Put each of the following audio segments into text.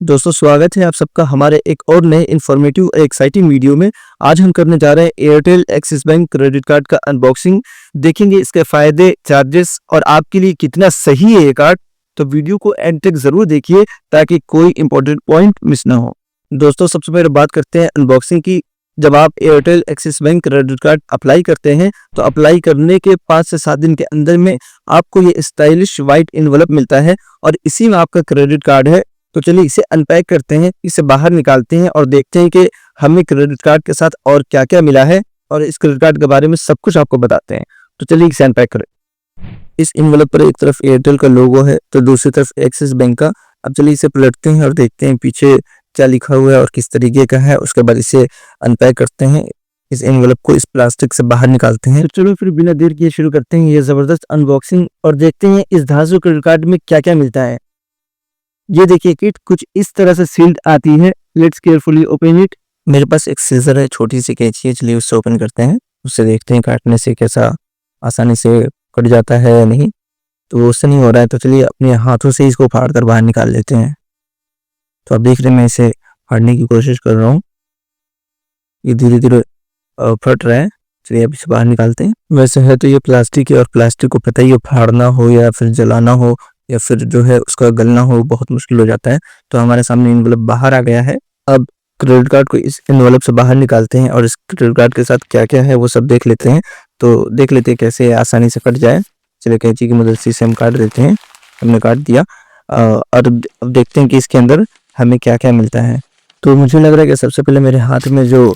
दोस्तों स्वागत है आप सबका हमारे एक और नए इन्फॉर्मेटिव और एक्साइटिंग वीडियो में। आज हम करने जा रहे हैं Airtel axis bank credit card का अनबॉक्सिंग। देखेंगे इसके फायदे, चार्जेस और आपके लिए कितना सही है ये कार्ड। तो वीडियो को एंड तक जरूर देखिए ताकि कोई इंपॉर्टेंट पॉइंट मिस ना हो। दोस्तों सबसे पहले बात करते हैं अनबॉक्सिंग की। जब आप Airtel axis bank credit card apply करते हैं तो अप्लाई करने के 5 से 7 दिन के अंदर में आपको ये स्टाइलिश व्हाइट एनवलप मिलता है और इसी में आपका क्रेडिट कार्ड है। तो चलिए इसे अनपैक करते हैं, इसे बाहर निकालते हैं और देखते हैं कि हमें क्रेडिट कार्ड के साथ और क्या क्या मिला है और इस क्रेडिट कार्ड के बारे में सब कुछ आपको बताते हैं। तो चलिए इसे अनपैक करें। इस एनवलप पर एक तरफ एयरटेल का लोगो है तो दूसरी तरफ एक्सिस बैंक का। अब चलिए इसे पलटते हैं और देखते हैं पीछे क्या लिखा हुआ है और किस तरीके का है। उसके बाद इसे अनपैक करते हैं, इस एनवलप को इस प्लास्टिक से बाहर निकालते हैं। तो चलो फिर बिना देर किए शुरू करते हैं ये जबरदस्त अनबॉक्सिंग और देखते हैं इस धांसू क्रेडिट कार्ड में क्या क्या मिलता है। ये देखिए किट कुछ इस तरह से सील्ड आती है। Let's carefully open it. मेरे पास एक सीजर है, छोटी सी कैंची है, चलिए उससे ओपन करते हैं। उससे देखते हैं काटने से कैसा आसानी से कट जाता है या नहीं। तो उससे नहीं हो रहा है तो चलिए अपने हाथों से इसको फाड़ कर बाहर निकाल लेते हैं। तो आप देख रहे हैं मैं इसे फाड़ने की कोशिश कर रहा हूँ, ये धीरे धीरे फट रहा है। चलिए अब इसे बाहर निकालते हैं। वैसे है तो ये प्लास्टिक है और प्लास्टिक को पता ही है, फाड़ना हो या फिर जलाना हो या फिर जो है उसका गलना हो बहुत मुश्किल हो जाता है। तो हमारे सामने एनवलप बाहर आ गया है। अब क्रेडिट कार्ड को इस एनवलप से बाहर निकालते हैं और इस क्रेडिट कार्ड के साथ क्या क्या है वो सब देख लेते हैं। तो देख लेते हैं कैसे आसानी से कट जाए। चलिए कैंची की मदद से इसे हम काट देते हैं। हमने काट दिया और अब देखते हैं कि इसके अंदर हमें क्या क्या मिलता है। तो मुझे लग रहा है कि सबसे पहले मेरे हाथ में जो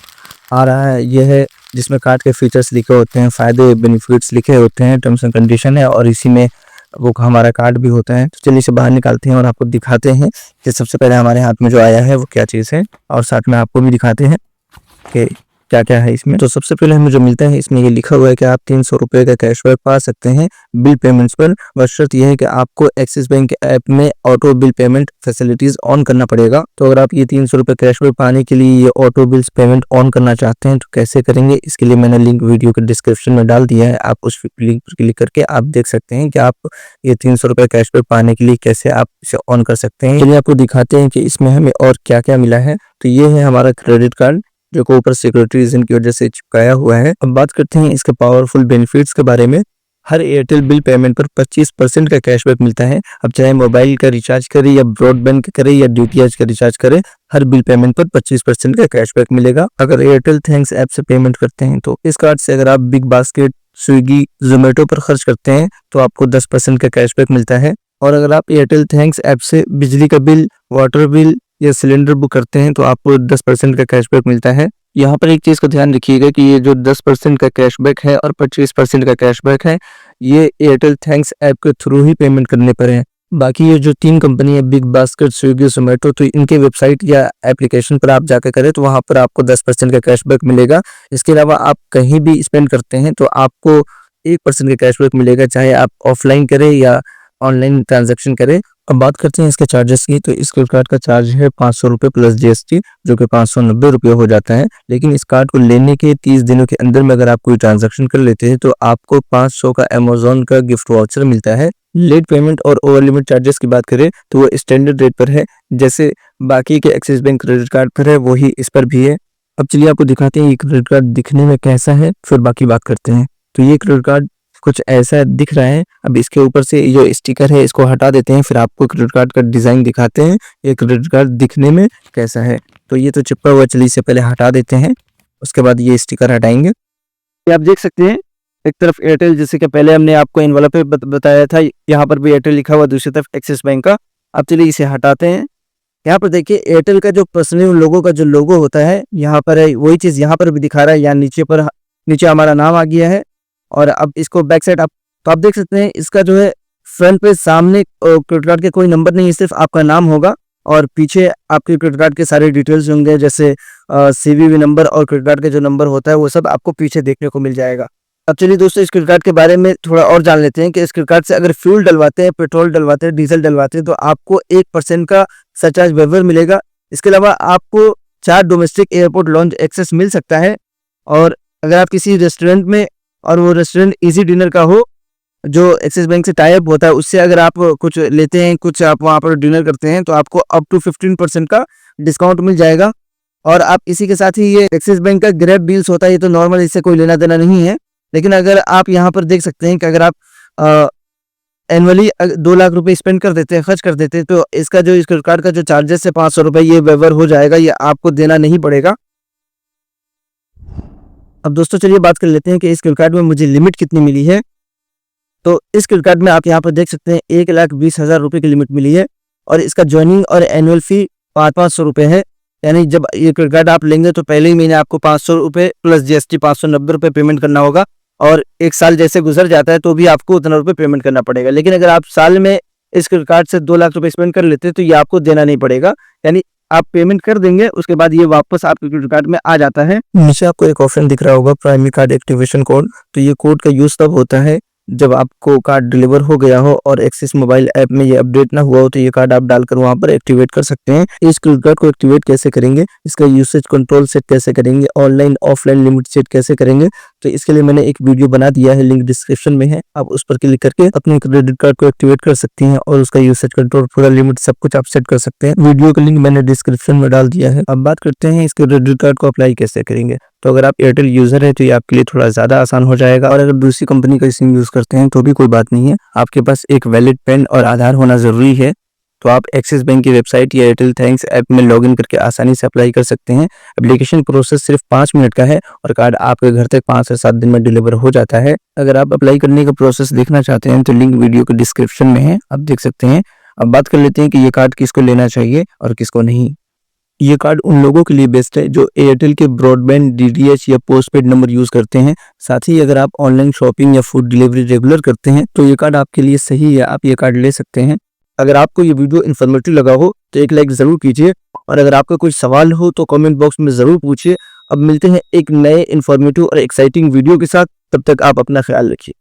आ रहा है ये है जिसमें कार्ड के फीचर्स लिखे होते हैं, फायदे बेनिफिट्स लिखे होते हैं, टर्म्स एंड कंडीशन है और इसी में वो हमारा कार्ड भी होता है। तो चलिए इसे बाहर निकालते हैं और आपको दिखाते हैं कि सबसे पहले हमारे हाथ में जो आया है वो क्या चीज़ है और साथ में आपको भी दिखाते हैं कि क्या क्या है इसमें। तो सबसे पहले हमें जो मिलता है इसमें ये लिखा हुआ है कि आप 300 रुपये का कैशबैक पा सकते हैं बिल पेमेंट्स पर। बस शर्त यह है कि आपको एक्सिस बैंक के ऐप में auto bill payment facilities on करना पड़ेगा। तो अगर आप ये 300 रुपये कैशबैक पाने के लिए ये ऑटो बिल्स पेमेंट ऑन करना चाहते हैं तो कैसे करेंगे, इसके लिए मैंने लिंक वीडियो के डिस्क्रिप्शन में डाल दिया है। आप उस लिंक पर क्लिक करके आप देख सकते हैं कि आप ये 300 रुपये कैशबैक पाने के लिए कैसे आप इसे ऑन कर सकते हैं। चलिए आपको दिखाते हैं कि इसमें हमें और क्या क्या मिला है। तो ये है हमारा क्रेडिट कार्ड जो को ऊपर सिक्योरिटी रीजन की वजह से चिपकाया हुआ है। अब बात करते हैं इसके पावरफुल बेनिफिट्स के बारे में। हर एयरटेल बिल पेमेंट पर 25% का कैशबैक मिलता है। अब चाहे मोबाइल का रिचार्ज करें या ब्रॉडबैंड का करें या डीटीएच का रिचार्ज करें, हर बिल पेमेंट पर 25% का कैशबैक मिलेगा। अगर एयरटेल थैंक्स ऐप से पेमेंट करते हैं तो इस कार्ड से अगर आप बिग बास्केट, स्विगी, जोमेटो पर खर्च करते हैं तो आपको 10% का कैशबैक मिलता है। और अगर आप एयरटेल थैंक्स ऐप से बिजली का बिल, वाटर बिल या सिलेंडर बुक करते हैं तो आपको 10% का कैशबैक मिलता है। यहाँ पर एक चीज का ध्यान रखिएगा कि ये जो 10% का कैशबैक है और 25% का कैशबैक है ये एयरटेल थैंक्स ऐप के थ्रू ही पेमेंट करने पर है। बाकी ये जो 3 कंपनी है बिग बास्केट, स्विगी, जोमेटो, तो इनके वेबसाइट या एप्लीकेशन पर आप जाकर करें तो वहां पर आपको 10% का कैशबैक मिलेगा। इसके अलावा आप कहीं भी स्पेंड करते हैं तो आपको 1% का कैशबैक मिलेगा, चाहे आप ऑफलाइन करें या ऑनलाइन ट्रांजैक्शन करें। अब बात करते हैं इसके चार्जेस की। तो इस क्रेडिट कार्ड का चार्ज है 500 रुपये प्लस जीएसटी जो कि 590 रुपये हो जाता है। लेकिन इस कार्ड को लेने के 30 दिनों के अंदर में अगर आप कोई ट्रांजैक्शन कर लेते हैं तो आपको 500 का अमेजोन का गिफ्ट वाउचर मिलता है। लेट पेमेंट और ओवर लिमिट चार्जेस की बात करें तो वो स्टैंडर्ड रेट पर है, जैसे बाकी के एक्सिस बैंक क्रेडिट कार्ड पर है वही इस पर भी है। अब चलिए आपको दिखाते हैं ये क्रेडिट कार्ड दिखने में कैसा है, फिर बाकी बात करते हैं। तो ये क्रेडिट कार्ड कुछ ऐसा दिख रहा है। अब इसके ऊपर से जो स्टिकर है इसको हटा देते हैं, फिर आपको क्रेडिट कार्ड का डिजाइन दिखाते हैं ये क्रेडिट कार्ड दिखने में कैसा है। तो ये तो चिपका हुआ, चलिए इसे पहले हटा देते हैं, उसके बाद ये स्टिकर हटाएंगे। ये आप देख सकते हैं एक तरफ एयरटेल, जैसे कि पहले हमने आपको एनवलप पे बताया था, यहाँ पर भी एयरटेल लिखा हुआ, दूसरी तरफ एक्सिस बैंक का। अब चलिए इसे हटाते हैं। यहाँ पर देखिए एयरटेल का जो पर्सनल लोगो का जो लोगो होता है यहाँ पर है, वही चीज यहाँ पर भी दिखा रहा है। यहाँ नीचे हमारा नाम आ गया है। और अब इसको बैक साइड आप देख सकते हैं इसका जो है फ्रंट पे सामने क्रेडिट कार्ड के कोई नंबर नहीं है, सिर्फ आपका नाम होगा और पीछे आपके क्रेडिट कार्ड के सारे डिटेल्स होंगे, जैसे सीवीवी नंबर और क्रेडिट कार्ड का जो नंबर होता है वो सब आपको पीछे देखने को मिल जाएगा। अब चलिए दोस्तों इस क्रेडिट कार्ड के बारे में थोड़ा और जान लेते हैं कि इस क्रेडिट कार्ड से अगर फ्यूल डलवाते हैं, पेट्रोल डलवाते हैं, डीजल डलवाते हैं तो आपको 1% का सरचार्ज वेवर मिलेगा। इसके अलावा आपको 4 डोमेस्टिक एयरपोर्ट लॉन्च एक्सेस मिल सकता है। और अगर आप किसी रेस्टोरेंट में और वो रेस्टोरेंट इजी डिनर का हो जो एक्सिस बैंक से टाई अप होता है उससे अगर आप कुछ लेते हैं, कुछ आप वहाँ पर डिनर करते हैं, तो आपको अप टू 15% का डिस्काउंट मिल जाएगा। और आप इसी के साथ ही ये एक्सिस बैंक का ग्रैब डील्स होता है, ये तो नॉर्मल, इससे कोई लेना देना नहीं है। लेकिन अगर आप यहाँ पर देख सकते हैं कि अगर आप एनुअली 2 लाख रुपए स्पेंड कर देते हैं, खर्च कर देते हैं, तो इसका जो इस क्रेडिट कार्ड का जो चार्जेस है 500 रुपए, ये वेवर हो जाएगा, ये आपको देना नहीं पड़ेगा। अब दोस्तों चलिए बात कर लेते हैं कि इस क्रेडिट कार्ड में मुझे लिमिट कितनी मिली है। तो इस क्रेडिट कार्ड में आप यहाँ पर देख सकते हैं 1,20,000 रुपए की लिमिट मिली है और इसका ज्वाइनिंग और एनुअल फी 500 रुपए है। यानी जब ये क्रेडिट कार्ड आप लेंगे तो पहले ही महीने आपको 500 रुपए प्लस जीएसटी 590 रुपए पेमेंट करना होगा और 1 साल जैसे गुजर जाता है तो भी आपको उतना रुपए पेमेंट करना पड़ेगा। लेकिन अगर आप साल में इस क्रेडिट कार्ड से 2 लाख रुपए स्पेंड कर लेते हैं तो ये आपको देना नहीं पड़ेगा। यानी आप पेमेंट कर देंगे, उसके बाद ये वापस आपके क्रेडिट कार्ड में आ जाता है। नीचे आपको एक ऑप्शन दिख रहा होगा प्राइमरी कार्ड एक्टिवेशन कोड। तो ये कोड का यूज तब होता है जब आपको कार्ड डिलीवर हो गया हो और एक्सिस मोबाइल ऐप में ये अपडेट ना हुआ हो, तो ये कार्ड आप डालकर वहां पर एक्टिवेट कर सकते हैं। इस क्रेडिट कार्ड को एक्टिवेट कैसे करेंगे, इसका यूसेज कंट्रोल सेट कैसे करेंगे, ऑनलाइन ऑफलाइन लिमिट सेट कैसे करेंगे, तो इसके लिए मैंने एक वीडियो बना दिया है, लिंक डिस्क्रिप्शन में है। आप उस पर क्लिक करके अपने क्रेडिट कार्ड को एक्टिवेट कर सकते हैं और उसका यूसेज कंट्रोल, पूरा लिमिट, सब कुछ आप सेट कर सकते हैं। वीडियो का लिंक मैंने डिस्क्रिप्शन में डाल दिया है। अब बात करते हैं इस क्रेडिट कार्ड को अप्लाई कैसे करेंगे। तो अगर आप एयरटेल यूजर है तो ये आपके लिए थोड़ा ज्यादा आसान हो जाएगा और अगर दूसरी कंपनी का सिम यूज करते हैं तो भी कोई बात नहीं है। आपके पास एक वैलिड पेन और आधार होना जरूरी है। तो आप एक्सिस बैंक की वेबसाइट या एयरटेल थैंक्स ऐप में लॉगिन करके आसानी से अप्लाई कर सकते हैं। एप्लीकेशन प्रोसेस सिर्फ 5 मिनट का है और कार्ड आपके घर तक 5 से 7 दिन में डिलीवर हो जाता है। अगर आप अप्लाई करने का प्रोसेस देखना चाहते हैं तो लिंक वीडियो के डिस्क्रिप्शन में है, आप देख सकते हैं। अब बात कर लेते हैं कि ये कार्ड किसको लेना चाहिए और किसको नहीं। ये कार्ड उन लोगों के लिए बेस्ट है जो एयरटेल के ब्रॉडबैंड, डीटीएच या पोस्टपेड नंबर यूज करते हैं। साथ ही अगर आप ऑनलाइन शॉपिंग या फूड डिलीवरी रेगुलर करते हैं तो ये कार्ड आपके लिए सही है, आप ये कार्ड ले सकते हैं। अगर आपको ये वीडियो इन्फॉर्मेटिव लगा हो तो एक लाइक जरूर कीजिए और अगर आपका कोई सवाल हो तो कमेंट बॉक्स में जरूर पूछिए। अब मिलते हैं एक नए इन्फॉर्मेटिव और एक्साइटिंग वीडियो के साथ, तब तक आप अपना ख्याल रखिए।